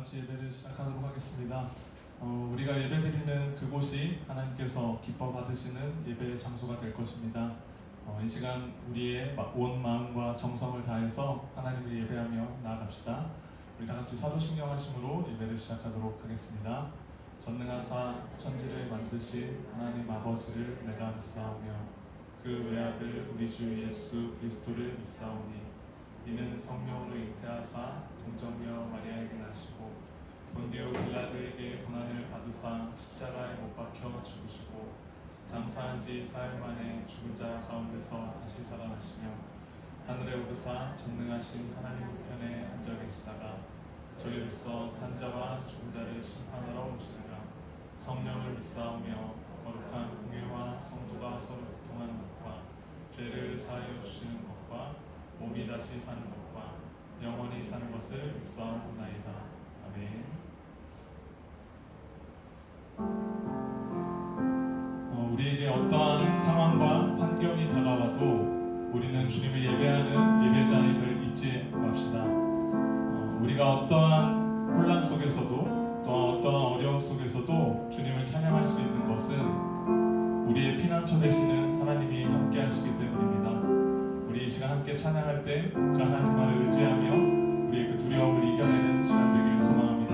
같이 예배를 시작하도록 하겠습니다. 우리가 예배드리는 그곳이 하나님께서 기뻐 받으시는 예배의 장소가 될 것입니다. 이 시간 우리의 온 마음과 정성을 다해서 하나님을 예배하며 나아갑시다. 우리 다 같이 사도신경 하심으로 예배를 시작하도록 하겠습니다. 전능하사 천지를 만드신 하나님 아버지를 내가 믿사오며 그 외아들 우리 주 예수 그리스도를 믿사오니 이는 성령으로 잉태하사 동정녀 마리아에게 나시고 본디오 빌라도에게 고난을 받으사 십자가에 못 박혀 죽으시고 장사한 지 사흘 만에 죽은 자 가운데서 다시 살아나시며 하늘에 오르사 전능하신 하나님 우편에 앉아 계시다가 저희로서 산자와 죽은 자를 심판하러 오시느라 성령을 믿사오며 거룩한 공예와 성도가 서로 교통하는 것과 죄를 사하여 주시는 것과 몸이 다시 사는 것과 영원히 사는 것을 믿사옵나이다. 아멘. 우리에게 어떠한 상황과 환경이 다가와도 우리는 주님을 예배하는 예배자임을 잊지 맙시다. 우리가 어떠한 혼란 속에서도 또 어떠한 어려움 속에서도 주님을 찬양할 수 있는 것은 우리의 피난처 되시는 하나님이 함께 하시기 때문입니다. 우리 이 시간 함께 찬양할 때 그 하나님만을 의지하며 우리의 그 두려움을 이겨내는 시간 되길 소망합니다.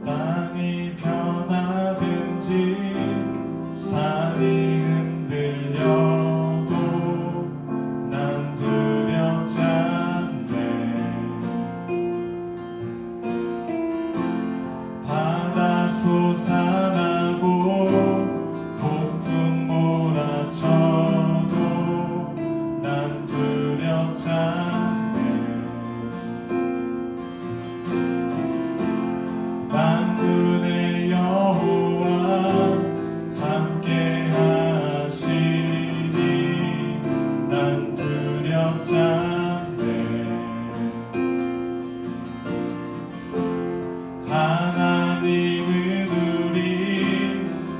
땅이 변하든지 산이 흔들려도 난 두렵지 않네. 바다 솟아나고 폭풍 몰아쳐도 난 두렵지 않네. 만군의 여호와 함께 하시니 난 두렵지 않네. 하나님은 우리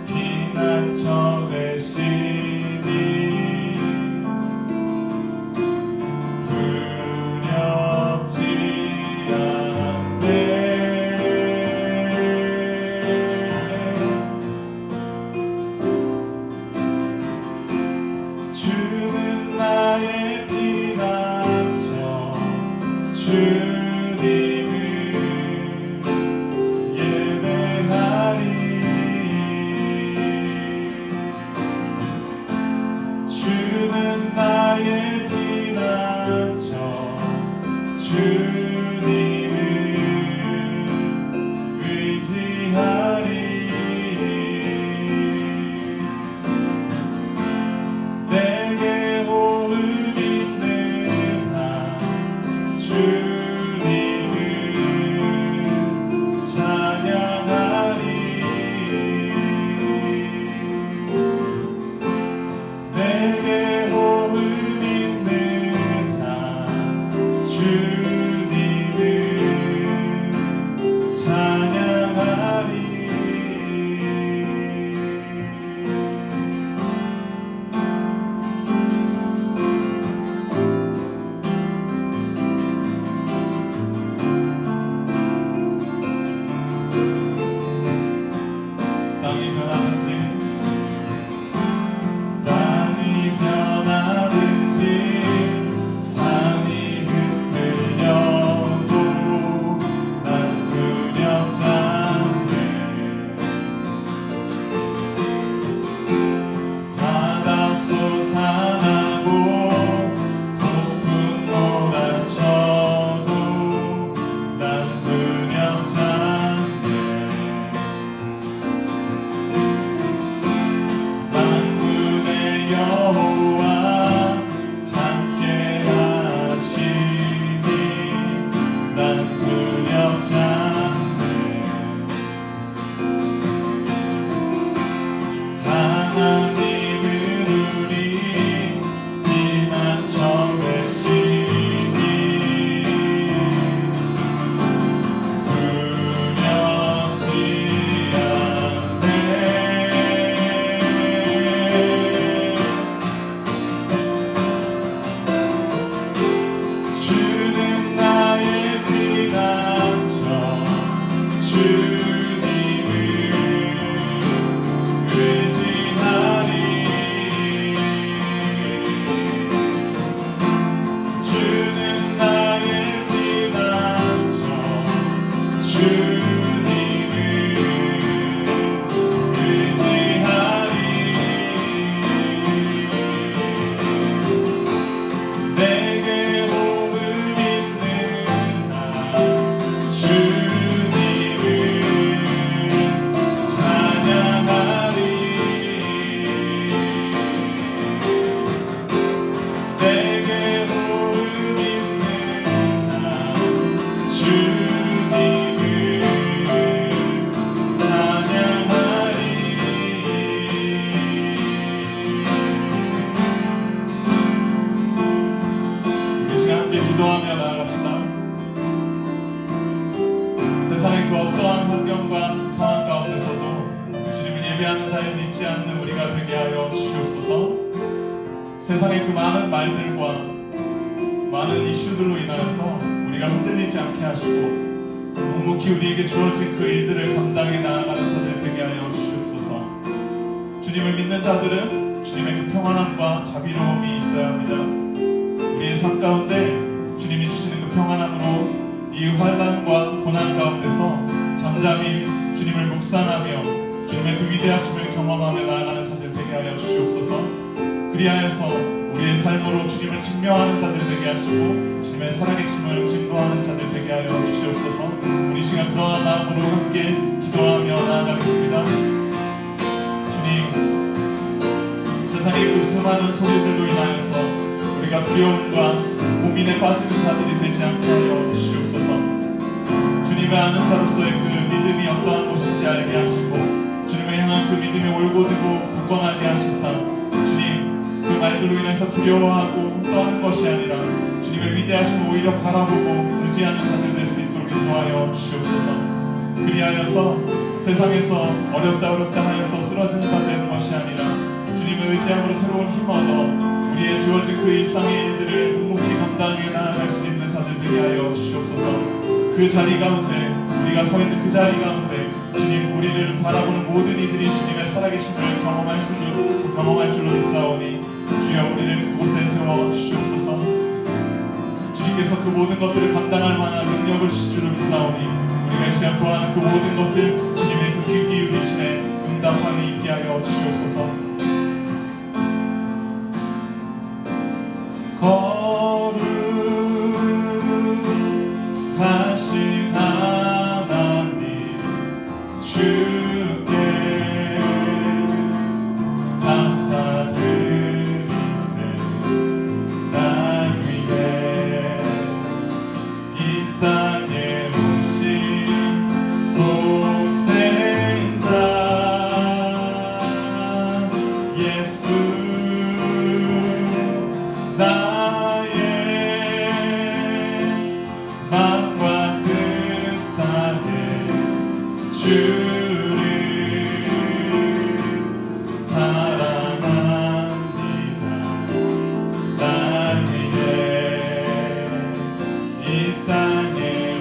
피난처 되시니 두렵지 않네. 주는 나의 피난처 주님을 예배하리. 주는 나의 피난처 주님을 의지하리. 내게 호흡 있는 한 주님을 찬양하리. 내게 호흡 있는 한 주님을 주님을 찬양하리. 우리 시간 함께 기도하며 나아갑시다. 세상의 그 어떠한 환경과 상황 가운데서도 주님을 예배하는 자를 잊지 않는 우리가 되게 하여 주시옵소서. 세상의 그 많은 말들과 많은 이슈들로 인하여서 우리가 흔들리지 않게 하시고 묵묵히 우리에게 주어진 그 일들을 감당해 나아가는 자들 되게 하여 주시옵소서. 주님을 믿는 자들은 주님의 그 평안함과 자비로움이 있어야 합니다. 우리의 삶 가운데 주님이 주시는 그 평안함으로 이 환난과 고난 가운데서 잠잠히 주님을 묵상하며 주님의 그 위대하심을 경험하며 나아가는 자들 되게 하여 주시옵소서. 그리하여서 우리의 삶으로 주님을 증명하는 자들 되게 하시고 주님의 살아계심을 증거하는 자들 되게 하여 주시옵소서. 우리 시간 그러한 마음으로 함께 기도하며 나아가겠습니다. 주님, 세상의 그 수많은 소리들로 인하여서 우리가 두려움과 고민에 빠지는 자들이 되지 않게 하여 주시옵소서. 주님을 아는 자로서의 그 믿음이 어떠한 것인지 알게 하시고 주님을 향한 그 믿음이 올곧고 굳건하게 하시사 주님, 그 말들로 인해서 두려워하고 떠는 것이 아니라 주님의 위대하심을 오히려 바라보고 의지하는 자들 될 수 있도록 인도하여 주시옵소서. 그리하여서 세상에서 어렵다 하여서 쓰러지는 자 되는 것이 아니라 주님의 의지함으로 새로운 힘 얻어 우리의 주어진 그 일상의 일들을 묵묵히 감당해 나아갈 수 있는 자들 되게 하여 주시옵소서. 그 자리 가운데 우리가 서 있는 그 자리 가운데 주님, 우리를 바라보는 모든 이들이 주님의 살아계심을 경험할 줄로 믿사오니 주여 우리를 그곳에 세워 주시옵소서. 주님께서 그 모든 것들을 감당할 만한 능력을 주실 줄로 믿사오니 우리가 이 시간 구하는 그 모든 것들 주님의 그 귀 기울이심에 응답함이 있게 하여 주시옵소서. 거룩하신 하나님 주께 감사드리세. 날 위해 이 땅에 오신 독생자 예수, 나의 마음과 뜻 다해 주를 사랑합니다. 날 위해 이 땅에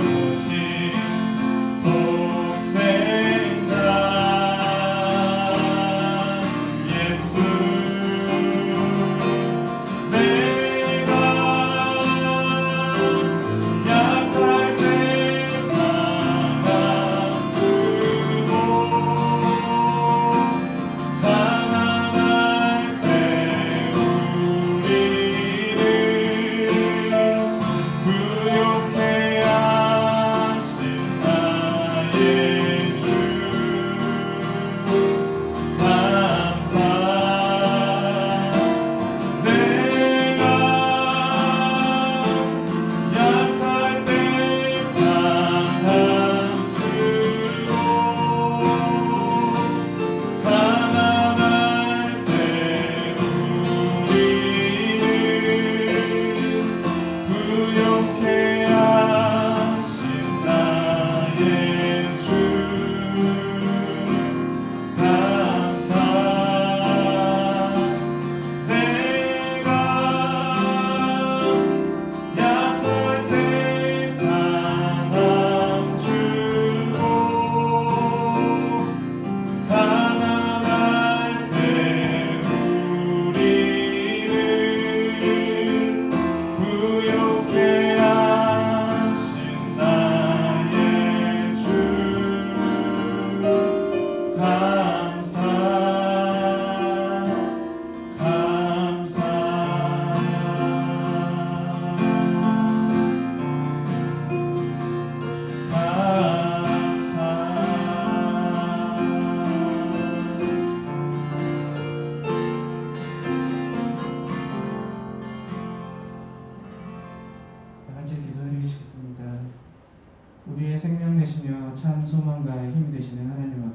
우리의 생명 되시며 참 소망과 힘 되시는 하나님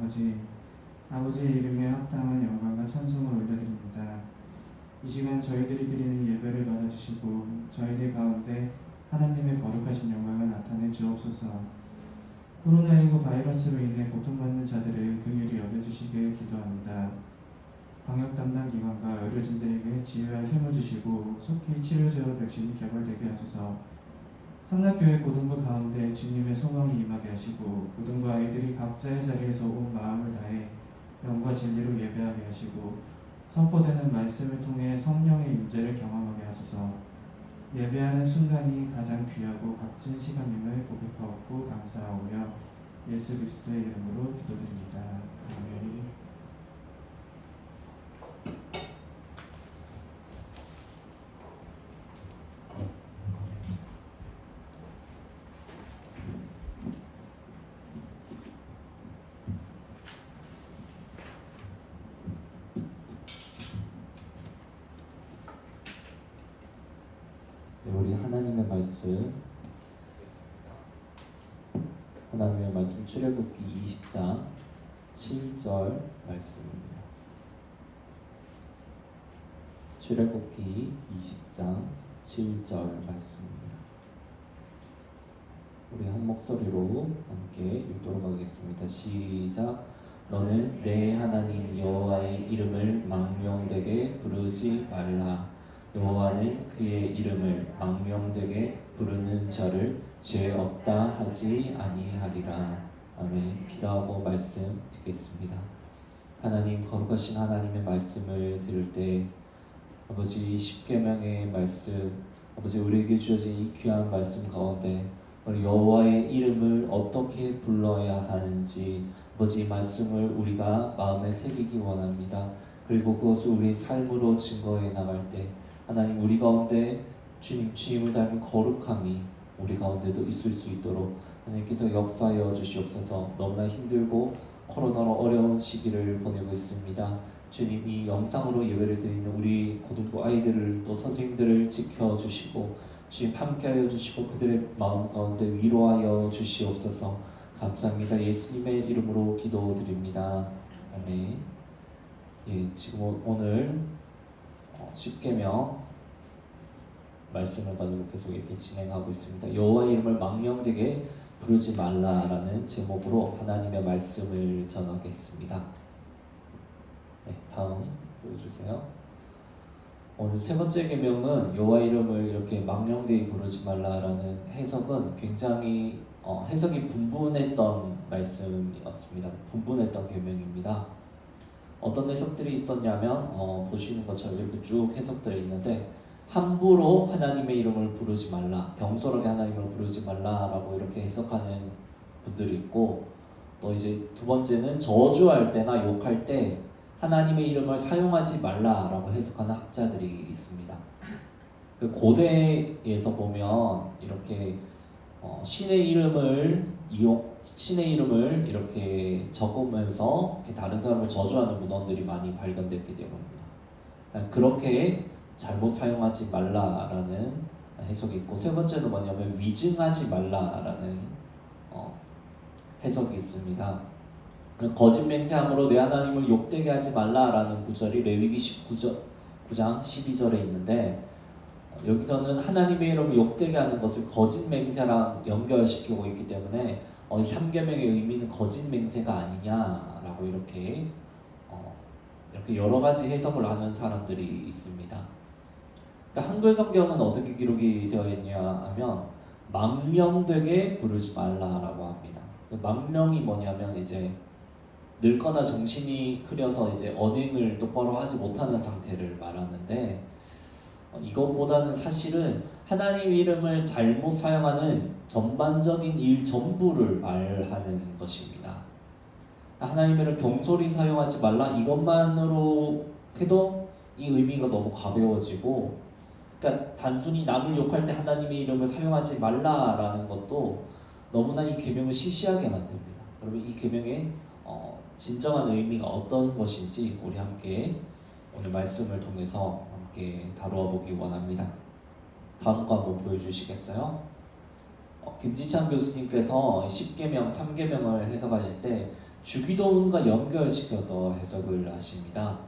아버지의 이름에 합당한 영광과 찬송을 올려드립니다. 이 시간 저희들이 드리는 예배를 받아주시고 저희들 가운데 하나님의 거룩하신 영광을 나타내 주옵소서. 코로나19 바이러스로 인해 고통받는 자들을 긍휼히 여겨주시길 기도합니다. 방역 담당 기관과 의료진들에게 지혜와 힘을 주시고 속히 치료제와 백신이 개발되게 하소서. 성락교회 고등부 가운데 주님의 소망이 임하게 하시고 고등부 아이들이 각자의 자리에서 온 마음을 다해 영과 진리로 예배하게 하시고 선포되는 말씀을 통해 성령의 임재를 경험하게 하소서. 예배하는 순간이 가장 귀하고 값진 시간임을 고백하옵고 감사하오며 예수 그리스도의 이름으로 기도드립니다. 아멘. 네, 우리 하나님의 말씀 출애굽기 20장 7절 말씀입니다. 출애굽기 20장 7절 말씀입니다. 우리 한 목소리로 함께 읽도록 하겠습니다. 시작. 너는 내 하나님 여호와의 이름을 망명되게 부르지 말라. 여호와는 그의 이름을 망명되게 부르는 자를 죄 없다 하지 아니하리라. 아멘. 기도하고 말씀 듣겠습니다. 하나님, 거룩하신 하나님의 말씀을 들을 때 아버지 십계명의 말씀, 아버지 우리에게 주어진 이 귀한 말씀 가운데 우리 여호와의 이름을 어떻게 불러야 하는지 아버지 이 말씀을 우리가 마음에 새기기 원합니다. 그리고 그것을 우리 삶으로 증거해 나갈 때 하나님, 우리 가운데 주님을 닮은 거룩함이 우리 가운데도 있을 수 있도록 하나님께서 역사하여 주시옵소서. 너무나 힘들고 코로나로 어려운 시기를 보내고 있습니다. 주님, 이 영상으로 예배를 드리는 우리 고등부 아이들을 또 선생님들을 지켜주시고 주님 함께하여 주시고 그들의 마음 가운데 위로하여 주시옵소서. 감사합니다. 예수님의 이름으로 기도드립니다. 아멘. 예, 지금 오늘 십계명 말씀을 가지고 계속 이렇게 진행하고 있습니다. 여호와의 이름을 망령되게 부르지 말라라는 제목으로 하나님의 말씀을 전하겠습니다. 네, 다음 보여주세요. 오늘 세 번째 계명은 여호와의 이름을 이렇게 망령되게 부르지 말라라는 해석은 굉장히 해석이 분분했던 말씀이었습니다. 분분했던 계명입니다. 어떤 해석들이 있었냐면 보시는 것처럼 이렇게 쭉 해석들이 있는데 함부로 하나님의 이름을 부르지 말라, 경솔하게 하나님을 부르지 말라라고 이렇게 해석하는 분들이 있고, 또 이제 두 번째는 저주할 때나 욕할 때 하나님의 이름을 사용하지 말라라고 해석하는 학자들이 있습니다. 고대에서 보면 이렇게 신의 이름을 이렇게 적으면서 이렇게 다른 사람을 저주하는 문헌들이 많이 발견됐기 때문입니다. 그렇게 잘못 사용하지 말라라는 해석이 있고, 세 번째는 뭐냐면 위증하지 말라라는 해석이 있습니다. 거짓 맹세함으로 내 하나님을 욕되게 하지 말라라는 구절이 레위기 19장 12절에 있는데, 여기서는 하나님의 이름을 욕되게 하는 것을 거짓 맹세랑 연결시키고 있기 때문에 이 3계명의 의미는 거짓 맹세가 아니냐라고 이렇게 여러 가지 해석을 하는 사람들이 있습니다. 그러니까 한글 성경은 어떻게 기록이 되어 있냐 하면 망령되게 부르지 말라라고 합니다. 망령이 뭐냐면 이제 늙거나 정신이 흐려서 이제 언행을 똑바로 하지 못하는 상태를 말하는데, 이것보다는 사실은 하나님의 이름을 잘못 사용하는 전반적인 일 전부를 말하는 것입니다. 하나님의 이름을 경솔히 사용하지 말라, 이것만으로 해도 이 의미가 너무 가벼워지고, 그러니까 단순히 남을 욕할 때 하나님의 이름을 사용하지 말라라는 것도 너무나 이 계명을 시시하게 만듭니다. 그러면 이 계명의 진정한 의미가 어떤 것인지 우리 함께 오늘 말씀을 통해서 함께 다루어 보기 원합니다. 다음 거 한번 보여주시겠어요? 김지찬 교수님께서 10계명, 3계명을 해석하실 때 주기도문과 연결시켜서 해석을 하십니다.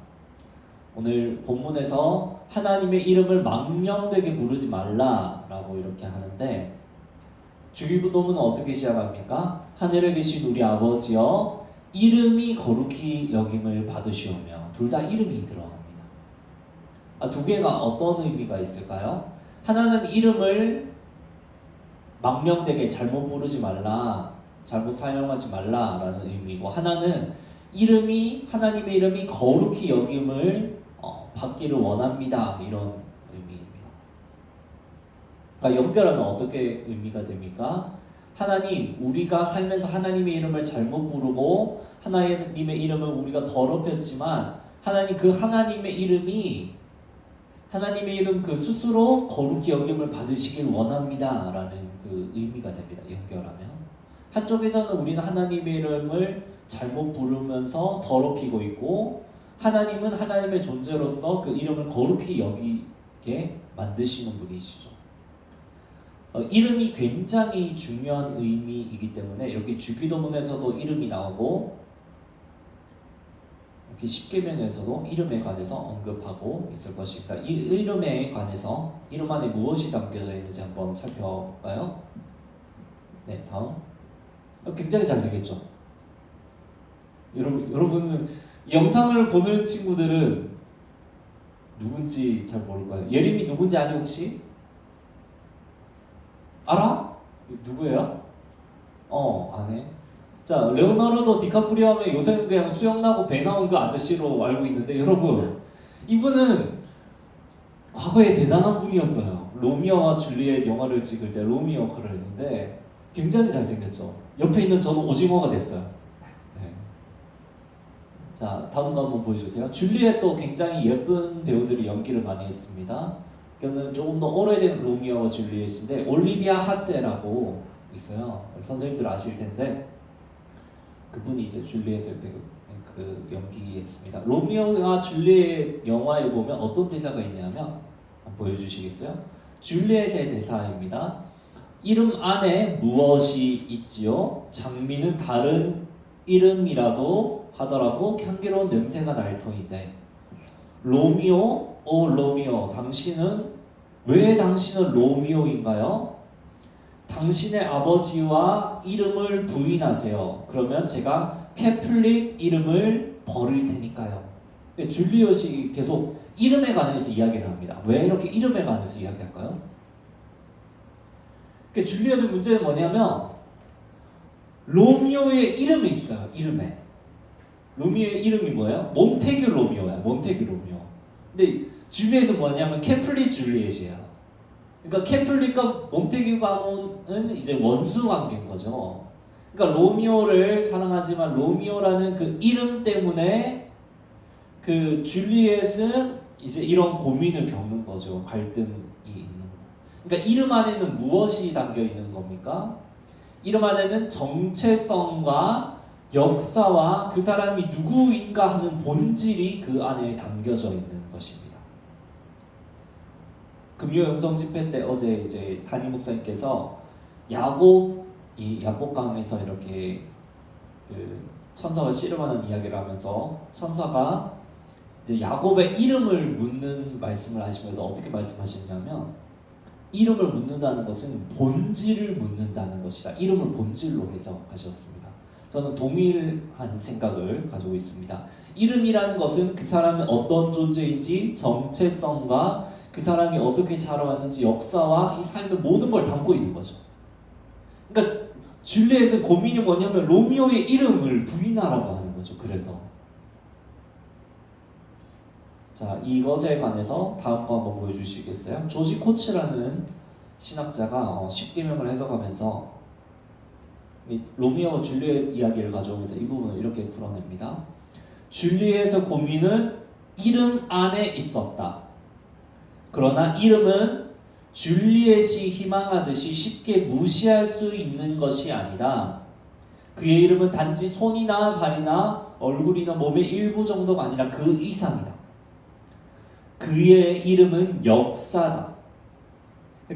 오늘 본문에서 하나님의 이름을 망령되게 부르지 말라라고 이렇게 하는데 주기도문은 어떻게 시작합니까? 하늘에 계신 우리 아버지여 이름이 거룩히 여김을 받으시오며 둘 다 이름이 들어갑니다. 두 개가 어떤 의미가 있을까요? 하나는 이름을 망령되게 잘못 부르지 말라, 잘못 사용하지 말라라는 의미고 하나는 하나님의 이름이 거룩히 여김을 받기를 원합니다. 이런 의미입니다. 연결하면 어떻게 의미가 됩니까? 하나님, 우리가 살면서 하나님의 이름을 잘못 부르고 하나님의 이름을 우리가 더럽혔지만 하나님 그 하나님의 이름 그 스스로 거룩히 여김을 받으시길 원합니다. 라는 그 의미가 됩니다. 연결하면. 한쪽에서는 우리는 하나님의 이름을 잘못 부르면서 더럽히고 있고 하나님은 하나님의 존재로서 그 이름을 거룩히 여기게 만드시는 분이시죠. 이름이 굉장히 중요한 의미이기 때문에 이렇게 주기도문에서도 이름이 나오고 이렇게 십계명에서도 이름에 관해서 언급하고 있을 것입니다. 이 이름에 관해서 이름 안에 무엇이 담겨져 있는지 한번 살펴볼까요? 네, 다음. 굉장히 잘생겼죠? 여러분은 영상을 보는 친구들은 누군지 잘 모를 거예요. 예림이 누군지 아니 혹시? 알아? 누구예요? 아네. 자, 레오나르도 디카프리오 하면 요새 그냥 수영나고 배 나온 그 아저씨로 알고 있는데 여러분 이분은 과거에 대단한 분이었어요. 로미오와 줄리엣 영화를 찍을 때 로미오 역할을 했는데 굉장히 잘생겼죠. 옆에 있는 저는 오징어가 됐어요. 네. 자, 다음 거 한번 보여주세요. 줄리엣도 굉장히 예쁜 배우들이 연기를 많이 했습니다. 그는 조금 더 오래된 로미오와 줄리엣인데 올리비아 하세라고 있어요. 선생님들 아실 텐데 그분이 이제 줄리엣을 그 연기했습니다. 로미오와 줄리엣 영화에 보면 어떤 대사가 있냐면 한번 보여주시겠어요? 줄리엣의 대사입니다. 이름 안에 무엇이 있지요? 장미는 다른 이름이라도 하더라도 향기로운 냄새가 날 터인데 로미오, 오 로미오, 왜 당신은 로미오인가요? 당신의 아버지와 이름을 부인하세요. 그러면 제가 캐플릭 이름을 버릴 테니까요. 줄리엣이 계속 이름에 관해서 이야기를 합니다. 왜 이렇게 이름에 관해서 이야기할까요? 줄리엣의 문제는 뭐냐면 로미오의 이름이 있어요. 이름에. 로미오의 이름이 뭐예요? 몬테규 로미오야. 몬테규 로미오. 근데 줄리엣은 뭐냐면 캐플릭 줄리엣이에요. 그러니까 캐플릭과 몬테규 가문은 이제 원수 관계인 거죠. 그러니까 로미오를 사랑하지만 로미오라는 그 이름 때문에 그 줄리엣은 이제 이런 고민을 겪는 거죠. 갈등이 있는 거. 그러니까 이름 안에는 무엇이 담겨 있는 겁니까? 이름 안에는 정체성과 역사와 그 사람이 누구인가 하는 본질이 그 안에 담겨져 있는 것입니다. 금요 영성 집회 때 어제 이제 담임 목사님께서 야곱강에서 이렇게 그 천사와 씨름하는 이야기를 하면서 천사가 이제 야곱의 이름을 묻는 말씀을 하시면서 어떻게 말씀하시냐면 이름을 묻는다는 것은 본질을 묻는다는 것이다. 이름을 본질로 해석하셨습니다. 저는 동일한 생각을 가지고 있습니다. 이름이라는 것은 그 사람이 어떤 존재인지 정체성과 그 사람이 어떻게 자라왔는지 역사와 이 삶의 모든 걸 담고 있는 거죠. 그러니까 줄리엣의 고민이 뭐냐면 로미오의 이름을 부인하라고 하는 거죠. 그래서 자, 이것에 관해서 다음 거 한번 보여주시겠어요? 조지 코츠라는 신학자가 십계명을 해석하면서 로미오 줄리엣 이야기를 가져오면서 이 부분을 이렇게 풀어냅니다. 줄리엣의 고민은 이름 안에 있었다. 그러나 이름은 줄리엣이 희망하듯이 쉽게 무시할 수 있는 것이 아니다. 그의 이름은 단지 손이나 발이나 얼굴이나 몸의 일부 정도가 아니라 그 이상이다. 그의 이름은 역사다.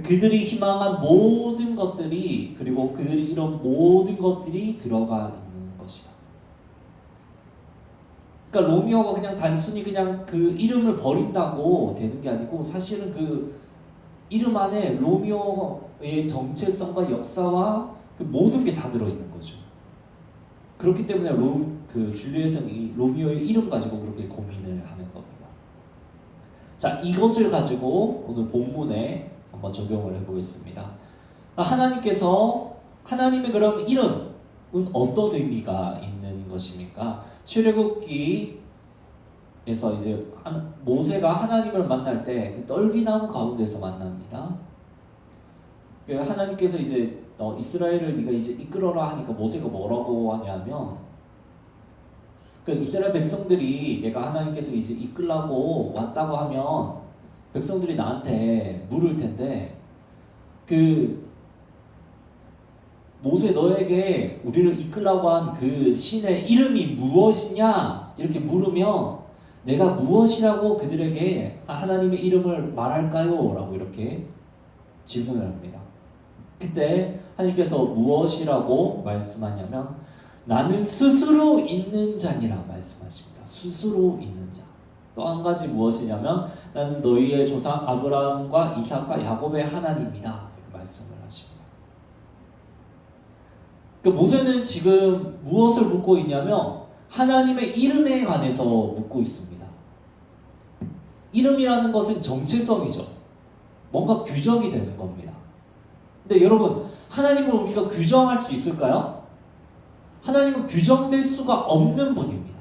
그들이 희망한 모든 것들이 그리고 그들이 이런 모든 것들이 들어가 있는 것이다. 그러니까 로미오가 그냥 단순히 그냥 그 이름을 버린다고 되는 게 아니고 사실은 그 이름 안에 로미오의 정체성과 역사와 그 모든 게 다 들어있는 거죠. 그렇기 때문에 줄리엣은 이 로미오의 이름 가지고 그렇게 고민을 하는 겁니다. 자, 이것을 가지고 오늘 본문에 한번 적용을 해보겠습니다. 하나님의 그럼 이름은 어떤 의미가 있는 것입니까? 출애굽기에서 이제 모세가 하나님을 만날 때 그 떨기나무 가운데서 만납니다. 하나님께서 이제 이스라엘을 네가 이제 이끌어라 하니까 모세가 뭐라고 하냐면 이스라엘 백성들이 내가 하나님께서 이제 이끌라고 왔다고 하면 백성들이 나한테 물을 텐데 모세 너에게 우리를 이끌라고 한 그 신의 이름이 무엇이냐 이렇게 물으면 내가 무엇이라고 그들에게 하나님의 이름을 말할까요? 라고 이렇게 질문을 합니다. 그때 하나님께서 무엇이라고 말씀하냐면 나는 스스로 있는 자니라 말씀하십니다. 스스로 있는 자. 또 한 가지 무엇이냐면 나는 너희의 조상 아브라함과 이삭과 야곱의 하나님이다 이렇게 말씀을 하십니다. 모세는 지금 무엇을 묻고 있냐면 하나님의 이름에 관해서 묻고 있습니다. 이름이라는 것은 정체성이죠. 뭔가 규정이 되는 겁니다. 근데 여러분, 하나님을 우리가 규정할 수 있을까요? 하나님은 규정될 수가 없는 분입니다.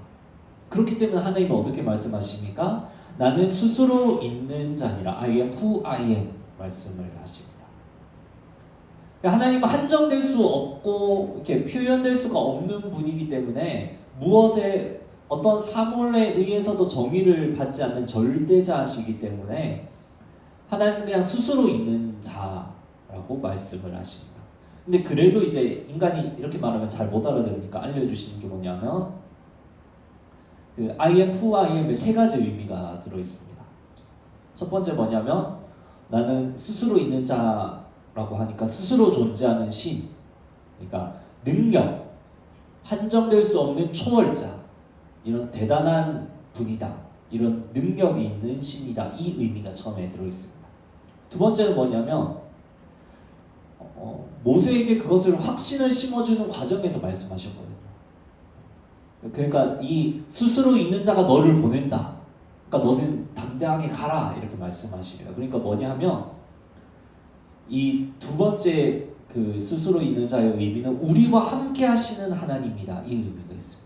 그렇기 때문에 하나님은 어떻게 말씀하십니까? 나는 스스로 있는 자니라. I am who I am 말씀을 하십니다. 하나님은 한정될 수 없고 이렇게 표현될 수가 없는 분이기 때문에 무엇에 어떤 사물에 의해서도 정의를 받지 않는 절대자시기 때문에 하나님은 그냥 스스로 있는 자라고 말씀을 하십니다. 근데 그래도 이제 인간이 이렇게 말하면 잘 못 알아들으니까 알려주시는 게 뭐냐면 I am who I am에 세 가지 의미가 들어있습니다. 첫 번째 뭐냐면 나는 스스로 있는 자라고 하니까 스스로 존재하는 신, 그러니까 능력, 한정될 수 없는 초월자, 이런 대단한 분이다, 이런 능력이 있는 신이다, 이 의미가 처음에 들어있습니다. 두 번째는 뭐냐면 모세에게 그것을 확신을 심어주는 과정에서 말씀하셨거든요. 그러니까 이 스스로 있는 자가 너를 보낸다, 그러니까 너는 담대하게 가라 이렇게 말씀하시래요. 그러니까 뭐냐 하면 이 두 번째 그 스스로 있는 자의 의미는 우리와 함께 하시는 하나님이다, 이 의미가 있습니다.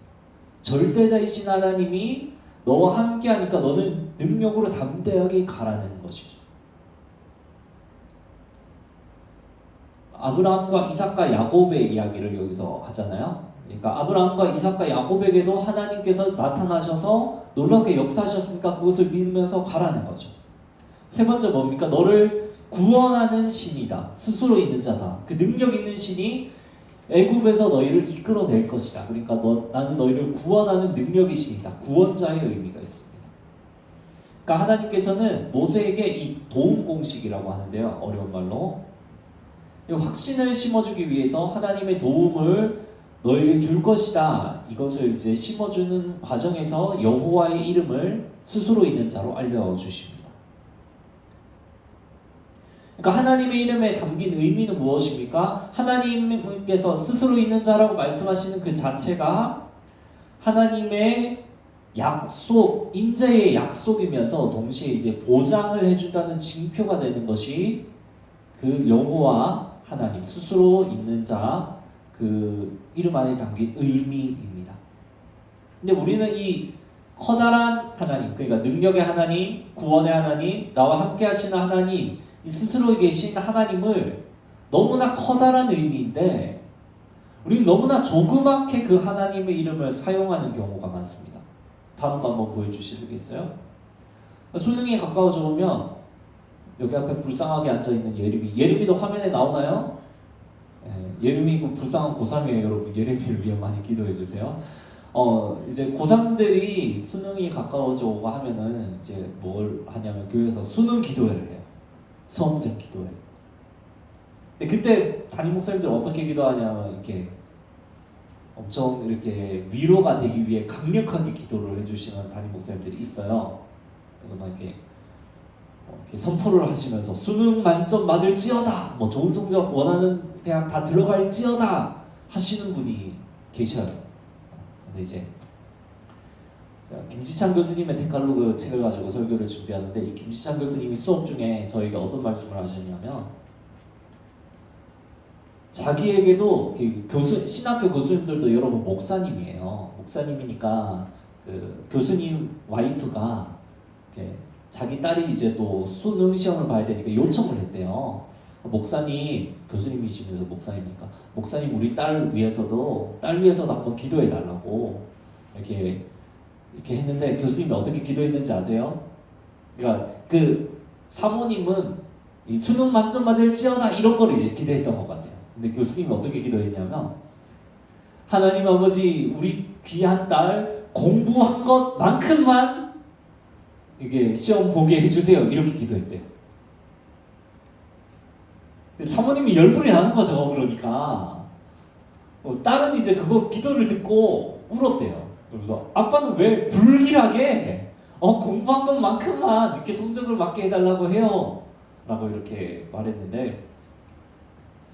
절대자이신 하나님이 너와 함께 하니까 너는 능력으로 담대하게 가라는 것이죠. 아브라함과 이삭과 야곱의 이야기를 여기서 하잖아요. 그러니까 아브라함과 이삭과 야곱에게도 하나님께서 나타나셔서 놀랍게 역사하셨으니까 그것을 믿으면서 가라는 거죠. 세 번째 뭡니까? 너를 구원하는 신이다. 스스로 있는 자다. 그 능력 있는 신이 애굽에서 너희를 이끌어낼 것이다. 그러니까 나는 너희를 구원하는 능력의 신이다. 구원자의 의미가 있습니다. 그러니까 하나님께서는 모세에게 이 도움 공식이라고 하는데요. 어려운 말로. 확신을 심어주기 위해서 하나님의 도움을 너에게 줄 것이다. 이것을 이제 심어주는 과정에서 여호와의 이름을 스스로 있는 자로 알려주십니다. 그러니까 하나님의 이름에 담긴 의미는 무엇입니까? 하나님께서 스스로 있는 자라고 말씀하시는 그 자체가 하나님의 약속, 임재의 약속이면서 동시에 이제 보장을 해준다는 징표가 되는 것이 그 여호와 하나님, 스스로 있는 자, 그 이름 안에 담긴 의미입니다. 근데 우리는 이 커다란 하나님, 그러니까 능력의 하나님, 구원의 하나님, 나와 함께 하시는 하나님, 이 스스로 계신 하나님을 너무나 커다란 의미인데 우리는 너무나 조그맣게 그 하나님의 이름을 사용하는 경우가 많습니다. 다음 거 한번 보여주시겠어요? 수능에 가까워져 오면 여기 앞에 불쌍하게 앉아있는 예림이도 화면에 나오나요? 예림이 그 불쌍한 고3이에요. 여러분 예림이를 위해 많이 기도해주세요. 이제 고3들이 수능이 가까워져 오고 하면은 이제 뭘 하냐면 교회에서 수능 기도회를 해요. 수험생 기도회. 근데 그때 담임 목사님들 어떻게 기도하냐면 이렇게 엄청 이렇게 위로가 되기 위해 강력하게 기도를 해주시는 담임 목사님들이 있어요. 그래서 막 이렇게 선포를 하시면서 수능 만점 받을지어다, 뭐 좋은 성적 원하는 대학 다 들어갈지어다 하시는 분이 계셔요. 근데 이제 제가 김지찬 교수님의 데칼로그 책을 가지고 설교를 준비하는데 이 김지찬 교수님이 수업 중에 저에게 어떤 말씀을 하셨냐면 자기에게도 신학교 교수님들도 여러분 목사님이에요. 목사님이니까 그 교수님 와이프가 이렇게 자기 딸이 이제 또 수능 시험을 봐야 되니까 요청을 했대요. 목사님, 교수님이시면서 목사님이니까 목사님 우리 딸 위해서도 한번 기도해 달라고 이렇게 했는데 교수님이 어떻게 기도했는지 아세요? 그러니까 그 사모님은 이 수능 만점 맞을지어다 이런 걸 이제 기도했던 것 같아요. 근데 교수님이 어떻게 기도했냐면 하나님 아버지 우리 귀한 딸 공부한 것만큼만 이게 시험 보게 해주세요 이렇게 기도했대요. 사모님이 열불이 나는 거죠. 그러니까 딸은 이제 그거 기도를 듣고 울었대요. 그래서 아빠는 왜 불길하게 공부한 것만큼만 이렇게 성적을 맞게 해달라고 해요 라고 이렇게 말했는데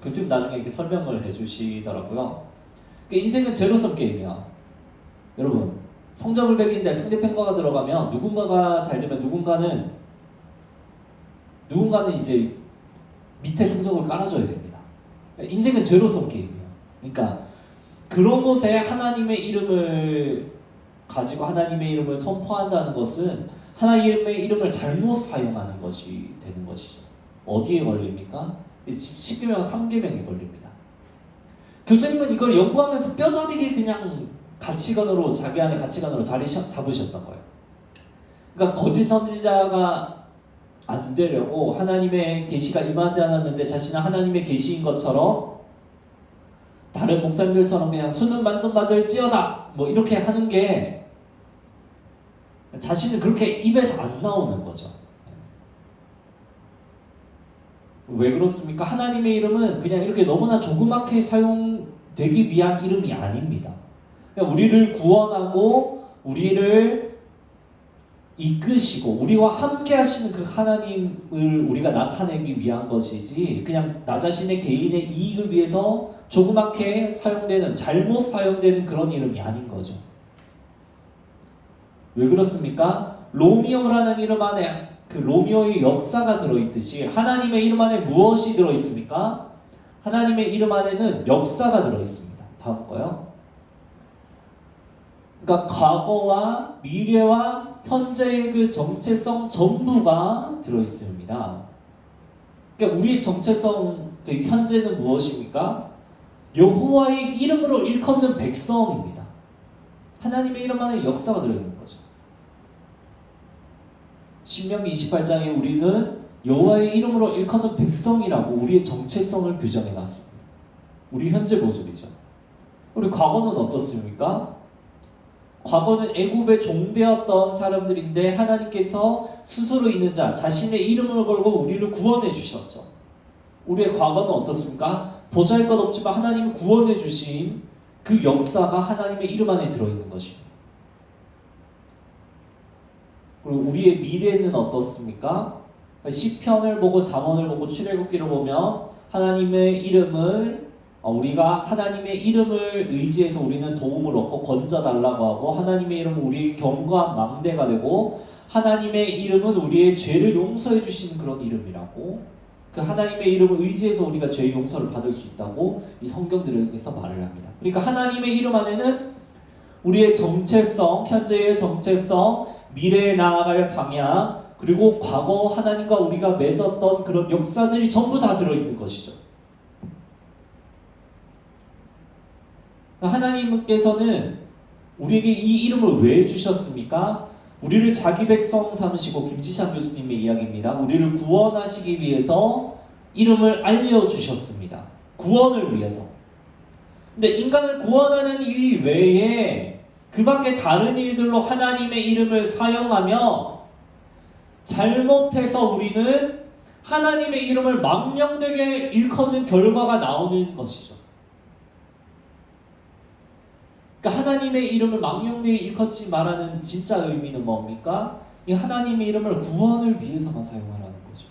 교수님 나중에 이렇게 설명을 해주시더라고요. 인생은 제로섬 게임이야. 여러분 성적을 매긴데 상대평가가 들어가면 누군가가 잘 되면 누군가는 이제 밑에 성적을 깔아줘야 됩니다. 인생은 제로섬 게임이에요. 그러니까 그런 곳에 하나님의 이름을 가지고 하나님의 이름을 선포한다는 것은 하나님의 이름을 잘못 사용하는 것이 되는 것이죠. 어디에 걸립니까? 10계명 3계명에 걸립니다. 교수님은 이걸 연구하면서 뼈저리게 그냥 가치관으로 자기 안에 가치관으로 자리 잡으셨던 거예요. 그러니까 거짓 선지자가 안 되려고 하나님의 계시가 임하지 않았는데 자신은 하나님의 계시인 것처럼 다른 목사님들처럼 그냥 수능 만점 받을지어다 뭐 이렇게 하는 게 자신은 그렇게 입에서 안 나오는 거죠. 왜 그렇습니까? 하나님의 이름은 그냥 이렇게 너무나 조그맣게 사용되기 위한 이름이 아닙니다. 우리를 구원하고 우리를 이끄시고 우리와 함께 하시는 그 하나님을 우리가 나타내기 위한 것이지 그냥 나 자신의 개인의 이익을 위해서 조그맣게 사용되는 잘못 사용되는 그런 이름이 아닌 거죠. 왜 그렇습니까? 로미오라는 이름 안에 그 로미오의 역사가 들어있듯이 하나님의 이름 안에 무엇이 들어있습니까? 하나님의 이름 안에는 역사가 들어있습니다. 다음 거요. 그러니까 과거와 미래와 현재의 그 정체성 전부가 들어있습니다. 그러니까 우리의 정체성, 그 현재는 무엇입니까? 여호와의 이름으로 일컫는 백성입니다. 하나님의 이름 안에 역사가 들어있는 거죠. 신명기 28장에 우리는 여호와의 이름으로 일컫는 백성이라고 우리의 정체성을 규정해놨습니다. 우리 현재 모습이죠. 우리 과거는 어떻습니까? 과거는 애굽의 종되었던 사람들인데 하나님께서 스스로 있는 자, 자신의 이름을 걸고 우리를 구원해 주셨죠. 우리의 과거는 어떻습니까? 보잘것없지만 하나님이 구원해 주신 그 역사가 하나님의 이름 안에 들어있는 것입니다. 그리고 우리의 미래는 어떻습니까? 시편을 보고 잠언을 보고 출애굽기를 보면 하나님의 이름을 우리가 하나님의 이름을 의지해서 우리는 도움을 얻고 건져달라고 하고 하나님의 이름은 우리의 견고한 망대가 되고 하나님의 이름은 우리의 죄를 용서해 주시는 그런 이름이라고 그 하나님의 이름을 의지해서 우리가 죄의 용서를 받을 수 있다고 이 성경들에서 말을 합니다. 그러니까 하나님의 이름 안에는 우리의 정체성, 현재의 정체성, 미래에 나아갈 방향 그리고 과거 하나님과 우리가 맺었던 그런 역사들이 전부 다 들어있는 것이죠. 하나님께서는 우리에게 이 이름을 왜 주셨습니까? 우리를 자기 백성 삼으시고 김지찬 교수님의 이야기입니다. 우리를 구원하시기 위해서 이름을 알려주셨습니다. 구원을 위해서. 근데 인간을 구원하는 일 외에 그 밖에 다른 일들로 하나님의 이름을 사용하며 잘못해서 우리는 하나님의 이름을 망령되게 일컫는 결과가 나오는 것이죠. 그러니까 하나님의 이름을 망령되게 일컫지 말라는 진짜 의미는 뭡니까? 이 하나님의 이름을 구원을 위해서만 사용하라는 거죠.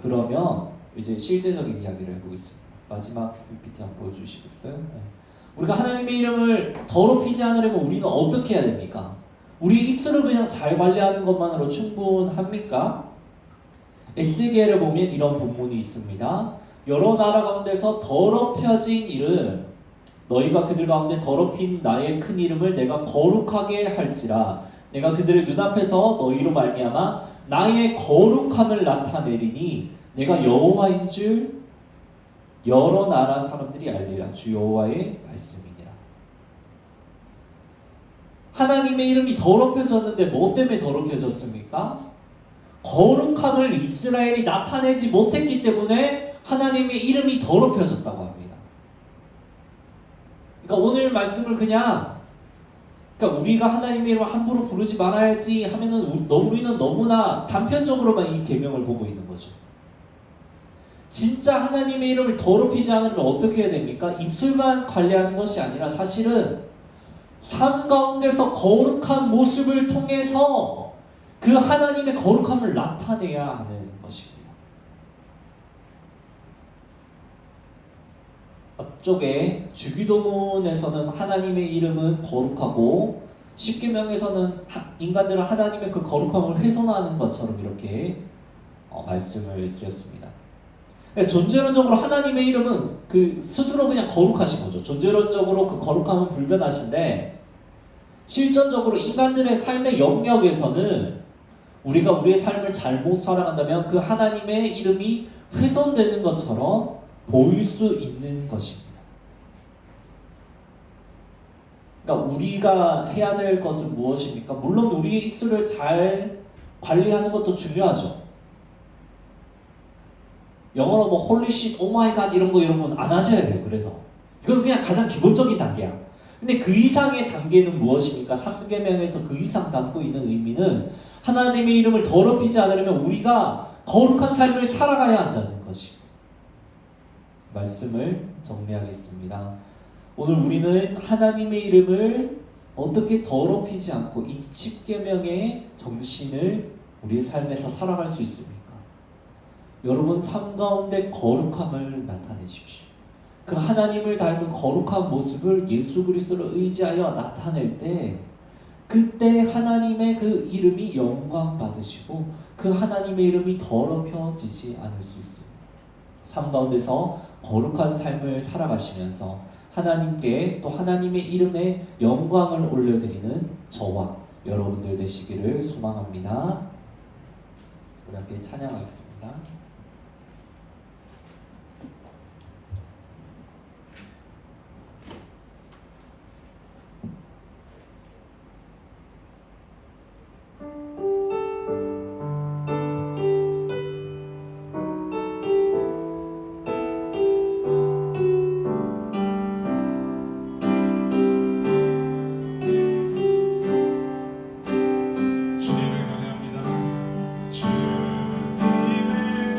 그러면 이제 실제적인 이야기를 해보겠습니다. 마지막 PPT 한번 보여주시겠어요? 네. 우리가 하나님의 이름을 더럽히지 않으려면 우리는 어떻게 해야 됩니까? 우리 입술을 그냥 잘 관리하는 것만으로 충분합니까? 에스겔을 보면 이런 본문이 있습니다. 여러 나라 가운데서 더럽혀진 이를 너희가 그들 가운데 더럽힌 나의 큰 이름을 내가 거룩하게 할지라 내가 그들의 눈앞에서 너희로 말미암아 나의 거룩함을 나타내리니 내가 여호와인 줄 여러 나라 사람들이 알리라. 주 여호와의 말씀이니라. 하나님의 이름이 더럽혀졌는데 뭐 때문에 더럽혀졌습니까? 거룩함을 이스라엘이 나타내지 못했기 때문에 하나님의 이름이 더럽혀졌다고 합니다. 그러니까 오늘 말씀을 그러니까 우리가 하나님의 이름을 함부로 부르지 말아야지 하면은 우리는 너무나 단편적으로만 이 계명을 보고 있는 거죠. 진짜 하나님의 이름을 더럽히지 않으면 어떻게 해야 됩니까? 입술만 관리하는 것이 아니라 사실은 삶 가운데서 거룩한 모습을 통해서 그 하나님의 거룩함을 나타내야 하는 것입니다. 앞쪽에 주기도문에서는 하나님의 이름은 거룩하고 십계명에서는 인간들은 하나님의 그 거룩함을 훼손하는 것처럼 이렇게 말씀을 드렸습니다. 존재론적으로 하나님의 이름은 그 스스로 그냥 거룩하신 거죠. 존재론적으로 그 거룩함은 불변하신데 실전적으로 인간들의 삶의 영역에서는 우리가 우리의 삶을 잘못 살아간다면 그 하나님의 이름이 훼손되는 것처럼 보일 수 있는 것입니다. 그러니까 우리가 해야 될 것은 무엇입니까? 물론 우리의 입술을 잘 관리하는 것도 중요하죠. 영어로 뭐 홀리 쉿, 오 마이 갓 이런 건 안 하셔야 돼요. 그래서 이건 그냥 가장 기본적인 단계야. 근데 그 이상의 단계는 무엇입니까? 3계명에서 그 이상 담고 있는 의미는 하나님의 이름을 더럽히지 않으려면 우리가 거룩한 삶을 살아가야 한다는 것입니다. 말씀을 정리하겠습니다. 오늘 우리는 하나님의 이름을 어떻게 더럽히지 않고 이 10계명의 정신을 우리의 삶에서 살아갈 수 있습니까? 여러분 삶 가운데 거룩함을 나타내십시오. 그 하나님을 닮은 거룩한 모습을 예수 그리스도를 의지하여 나타낼 때 그때 하나님의 그 이름이 영광 받으시고 그 하나님의 이름이 더럽혀지지 않을 수 있습니다. 삶 가운데서 거룩한 삶을 살아가시면서 하나님께 또 하나님의 이름에 영광을 올려드리는 저와 여러분들 되시기를 소망합니다. 우리 함께 찬양하겠습니다. 주님을 경외합니다. 주님을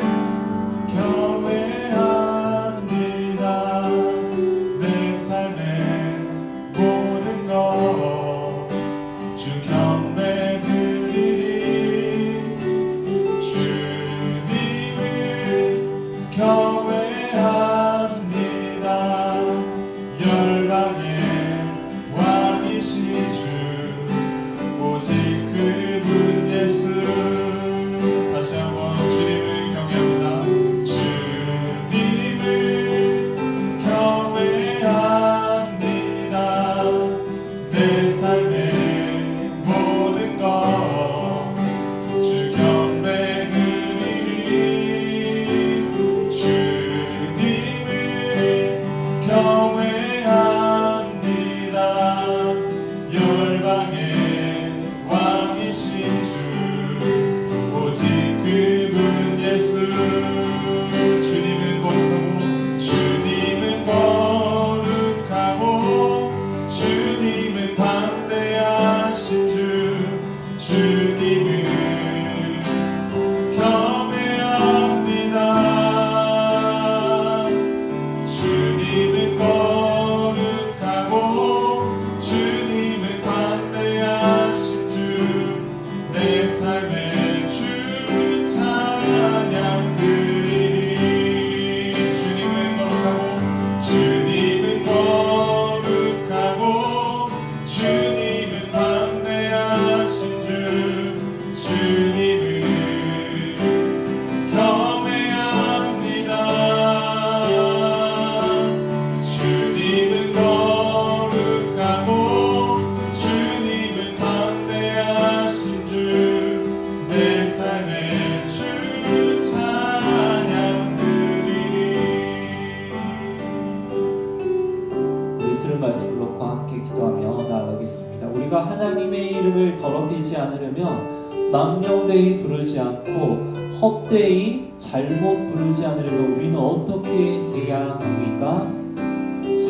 우리가 하나님의 이름을 더럽히지 않으려면 망령되이 부르지 않고 헛되이 잘못 부르지 않으려면 우리는 어떻게 해야 합니까?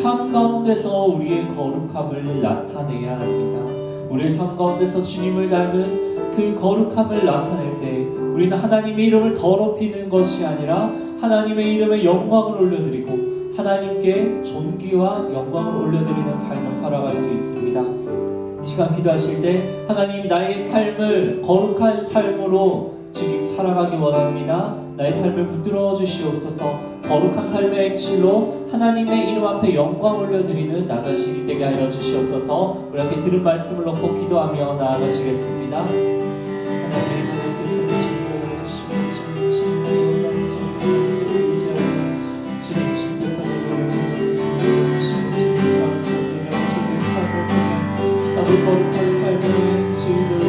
삶 가운데서 우리의 거룩함을 나타내야 합니다. 우리의 삶 가운데서 주님을 닮은 그 거룩함을 나타낼 때 우리는 하나님의 이름을 더럽히는 것이 아니라 하나님의 이름에 영광을 올려드리고 하나님께 존귀와 영광을 올려드리는 삶을 살아갈 수 있습니다. 이 시간 기도하실 때 하나님 나의 삶을 거룩한 삶으로 주님 살아가기 원합니다. 나의 삶을 붙들어 주시옵소서. 거룩한 삶의 행실로 하나님의 이름 앞에 영광 올려드리는 나 자신이 되게 하여 주시옵소서. 우리 함께 들은 말씀을 놓고 기도하며 나아가시겠습니다. 하나님의 하나님께서 지금 주시고 주님의 영광을 거룩한 삶의 행실로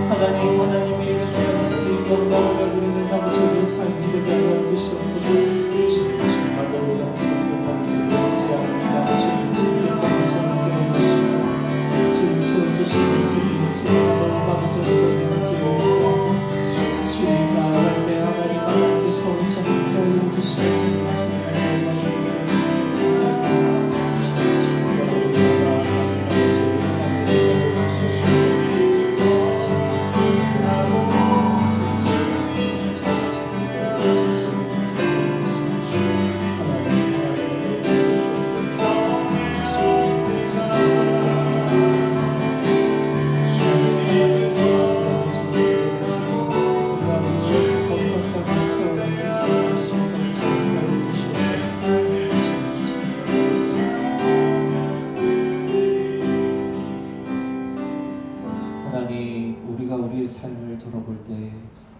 하나님의 이름에 영광을 드리는 당신의 삶이 되게 하여 주시옵소서. 주님 정말로 영광을 지키지 않습니다. 주님 감사함께 해주시고 주님 채워주시고 주님 감사함께 해주시고 주님 나아갈 때 하나님께서 정말 해주시옵소서.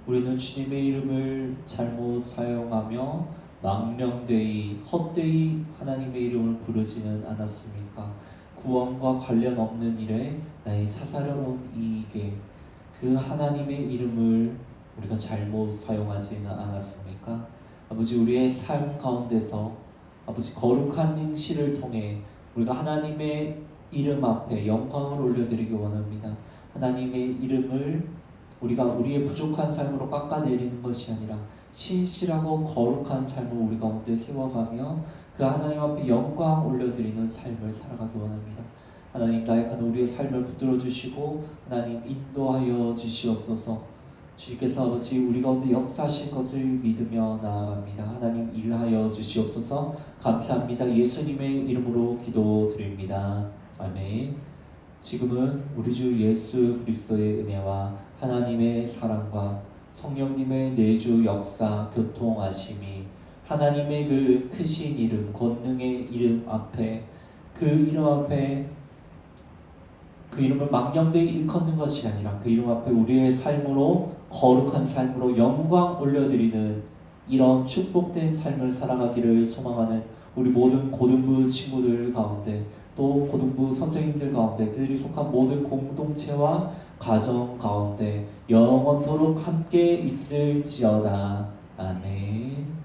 우리는 주님의 이름을 잘못 사용하며 망령되이 헛되이 하나님의 이름을 부르지는 않았습니까? 구원과 관련 없는 일에 나의 사사로운 이익에 그 하나님의 이름을 우리가 잘못 사용하지는 않았습니까? 아버지 우리의 삶 가운데서 아버지 거룩한 행실을 통해 우리가 하나님의 이름 앞에 영광을 올려드리기 원합니다. 하나님의 이름을 우리가 우리의 부족한 삶으로 깎아내리는 것이 아니라 신실하고 거룩한 삶을 우리 가운데 세워가며 그 하나님 앞에 영광 올려드리는 삶을 살아가기 원합니다. 하나님 나약한 우리의 삶을 붙들어 주시고 하나님 인도하여 주시옵소서. 주께서 아버지 우리 가운데 역사하실 것을 믿으며 나아갑니다. 하나님 일하여 주시옵소서. 감사합니다. 예수님의 이름으로 기도드립니다. 아멘. 지금은 우리 주 예수 그리스도의 은혜와 하나님의 사랑과 성령님의 내주 역사 교통하심이 하나님의 그 크신 이름 권능의 이름 앞에 그 이름을 망령되이 일컫는 것이 아니라 그 이름 앞에 우리의 삶으로 거룩한 삶으로 영광 올려드리는 이런 축복된 삶을 살아가기를 소망하는 우리 모든 고등부 친구들 가운데 또 고등부 선생님들 가운데 그들이 속한 모든 공동체와 가정 가운데 영원토록 함께 있을지어다. 아멘.